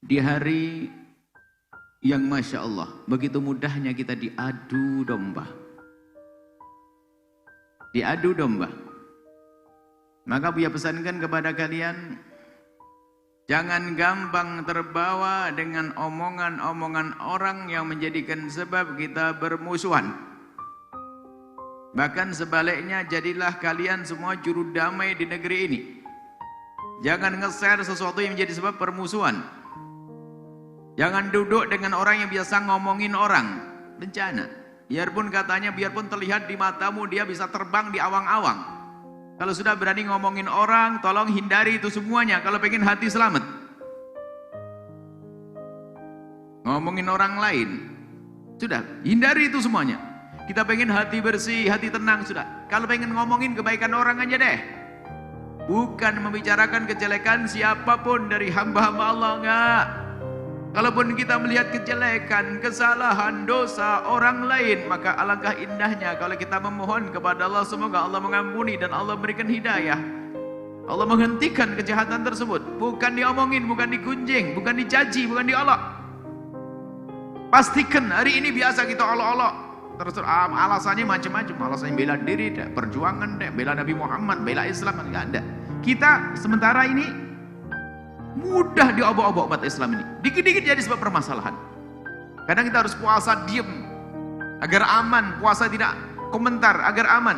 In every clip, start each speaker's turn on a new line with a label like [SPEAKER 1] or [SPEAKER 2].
[SPEAKER 1] Di hari yang Masya Allah, begitu mudahnya kita diadu domba. Diadu domba. Maka Buya pesankan kepada kalian, jangan gampang terbawa dengan omongan-omongan orang yang menjadikan sebab kita bermusuhan. Bahkan sebaliknya, jadilah kalian semua juru damai di negeri ini. Jangan nge-share sesuatu yang menjadi sebab permusuhan. Jangan duduk dengan orang yang biasa ngomongin orang. Bencana. Biarpun katanya, biarpun terlihat di matamu dia bisa terbang di awang-awang. Kalau sudah berani ngomongin orang, tolong hindari itu semuanya. Kalau pengen hati selamat. Ngomongin orang lain. Sudah, hindari itu semuanya. Kita pengen hati bersih, hati tenang, sudah. Kalau pengen ngomongin kebaikan orang aja deh. Bukan membicarakan kejelekan siapapun dari hamba-hamba Allah, enggak. Kalaupun kita melihat kejelekan, kesalahan, dosa orang lain, maka alangkah indahnya kalau kita memohon kepada Allah, semoga Allah mengampuni dan Allah berikan hidayah. Allah menghentikan kejahatan tersebut. Bukan diomongin, bukan digunjing, bukan dicaci, bukan diolok. Pastikan hari ini biasa kita olok-olok. Terus alasannya macam-macam, alasannya bela diri, perjuangan, bela Nabi Muhammad, bela Islam, enggak ada. Kita sementara ini mudah diobok-obok umat Islam ini. Dikit-dikit jadi sebab permasalahan. Kadang kita harus puasa diem agar aman, puasa tidak komentar agar aman.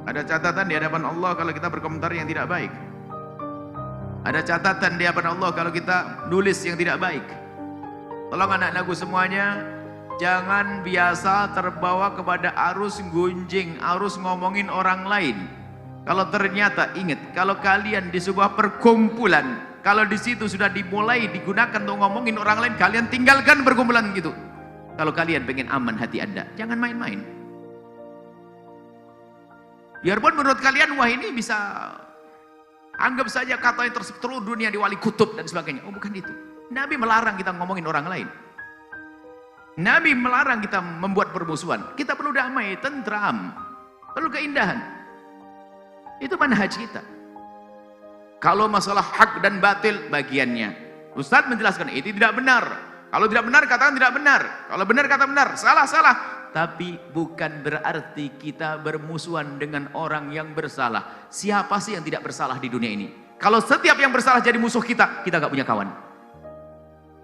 [SPEAKER 1] Ada catatan di hadapan Allah kalau kita berkomentar yang tidak baik. Ada catatan di hadapan Allah kalau kita nulis yang tidak baik. Tolong anak-anakku semuanya, jangan biasa terbawa kepada arus gunjing, arus ngomongin orang lain. Kalau ternyata ingat, kalau kalian di sebuah perkumpulan, kalau di situ sudah dimulai digunakan untuk ngomongin orang lain, kalian tinggalkan perkumpulan gitu. Kalau kalian pengen aman hati Anda, jangan main-main. Biarpun menurut kalian, wah ini bisa, anggap saja katanya seluruh dunia di wali kutub dan sebagainya. Oh bukan itu. Nabi melarang kita ngomongin orang lain. Nabi melarang kita membuat permusuhan. Kita perlu damai, tentram, perlu keindahan. Itu manhaj kita. Kalau masalah hak dan batil bagiannya, Ustadz menjelaskan itu tidak benar. Kalau tidak benar katakan tidak benar. Kalau benar kata benar. Salah. Tapi bukan berarti kita bermusuhan dengan orang yang bersalah. Siapa sih yang tidak bersalah di dunia ini? Kalau setiap yang bersalah jadi musuh kita gak punya kawan.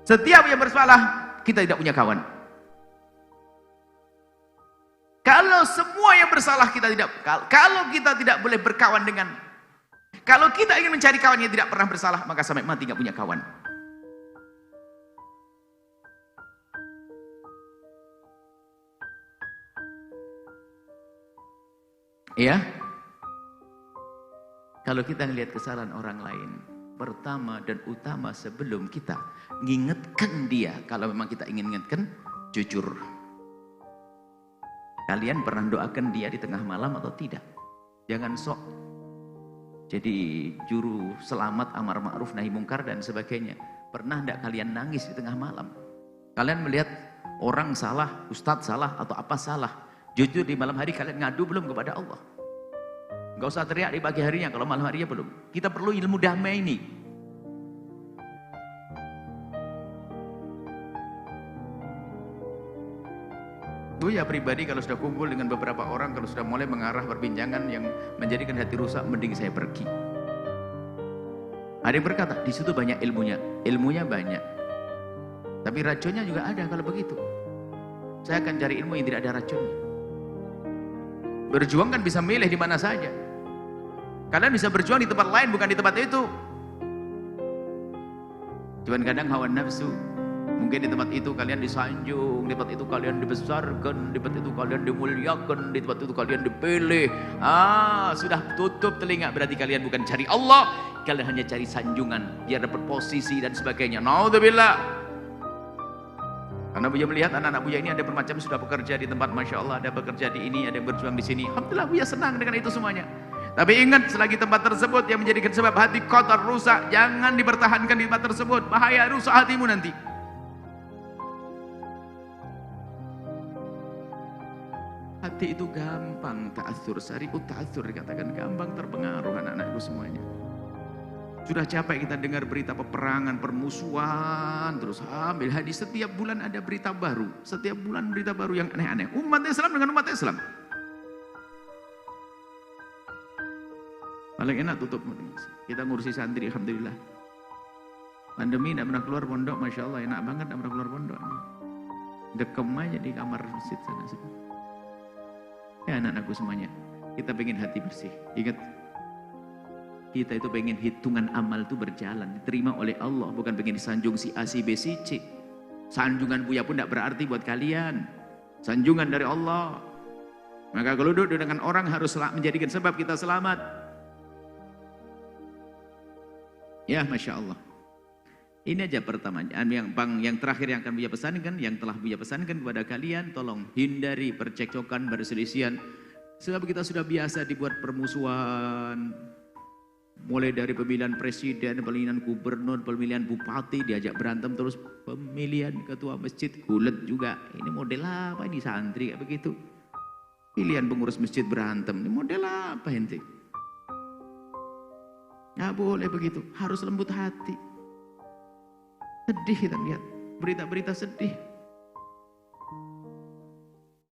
[SPEAKER 1] Setiap yang bersalah, kita tidak punya kawan. Kalau semua yang bersalah kita tidak, kalau kita tidak boleh berkawan dengan, kalau kita ingin mencari kawan yang tidak pernah bersalah, maka sampai mati nggak punya kawan. Ya, kalau kita melihat kesalahan orang lain, pertama dan utama sebelum kita mengingatkan dia, kalau memang kita ingin ingatkan, jujur. Kalian pernah doakan dia di tengah malam atau tidak? Jangan sok jadi juru selamat amar ma'ruf nahi mungkar dan sebagainya. Pernah enggak kalian nangis di tengah malam? Kalian melihat orang salah, ustadz salah atau apa salah, jujur di malam hari kalian ngadu belum kepada Allah? Enggak usah teriak di pagi harinya kalau malam harinya belum. Kita perlu ilmu damai ini. Buya pribadi kalau sudah kumpul dengan beberapa orang, kalau sudah mulai mengarah perbincangan yang menjadikan hati rusak, mending saya pergi. Ada yang berkata, di situ banyak ilmunya. Ilmunya banyak. Tapi racunnya juga ada kalau begitu. Saya akan cari ilmu yang tidak ada racunnya. Berjuang kan bisa milih di mana saja. Kalian bisa berjuang di tempat lain, bukan di tempat itu. Cuman kadang hawa nafsu. Mungkin di tempat itu kalian disanjung, di tempat itu kalian dibesarkan, di tempat itu kalian dimuliakan, di tempat itu kalian dipilih. Sudah tutup telinga, berarti kalian bukan cari Allah, kalian hanya cari sanjungan, biar dapat posisi dan sebagainya. Naudzubillah. Karena Buya melihat anak-anak Buya ini ada bermacam, sudah bekerja di tempat, Masya Allah, ada bekerja di ini, ada yang berjuang di sini. Alhamdulillah Buya senang dengan itu semuanya. Tapi ingat, selagi tempat tersebut yang menjadikan sebab hati kotor, rusak, jangan dipertahankan di tempat tersebut. Bahaya rusak hatimu nanti. Hati itu gampang ta'athur, sari'ut ta'athur dikatakan, gampang terpengaruh anak-anakku semuanya. Sudah capek kita dengar berita peperangan, permusuhan, terus ambil hadis. Setiap bulan ada berita baru. Setiap bulan berita baru yang aneh-aneh. Umat Islam dengan umat Islam. Paling enak tutup. Kita ngurusi santri, alhamdulillah. Pandemi tidak pernah keluar pondok, Masya Allah. Enak banget tidak pernah keluar pondok. Dekem aja di kamar masjid sana. Ya anak-anakku semuanya. Kita pengen hati bersih. Ingat. Kita itu pengen hitungan amal itu berjalan, diterima oleh Allah, bukan pengen disanjung si A, si B, si C. Sanjungan Buya pun tidak berarti buat kalian. Sanjungan dari Allah. Maka kalau duduk dengan orang harus menjadikan sebab kita selamat. Ya, Masya Allah. Ini aja pertanyaan yang terakhir yang akan Buya pesankan, yang telah Buya pesankan kepada kalian, tolong hindari percekcokan, perselisihan. Sebab kita sudah biasa dibuat permusuhan. Mulai dari pemilihan presiden, pemilihan gubernur, pemilihan bupati, diajak berantem terus, pemilihan ketua masjid, gulet juga. Ini model apa ini santri kayak begitu? Pilihan pengurus masjid berantem, ini model apa ente? Nggak boleh begitu, harus lembut hati. Sedih kita lihat, berita-berita sedih.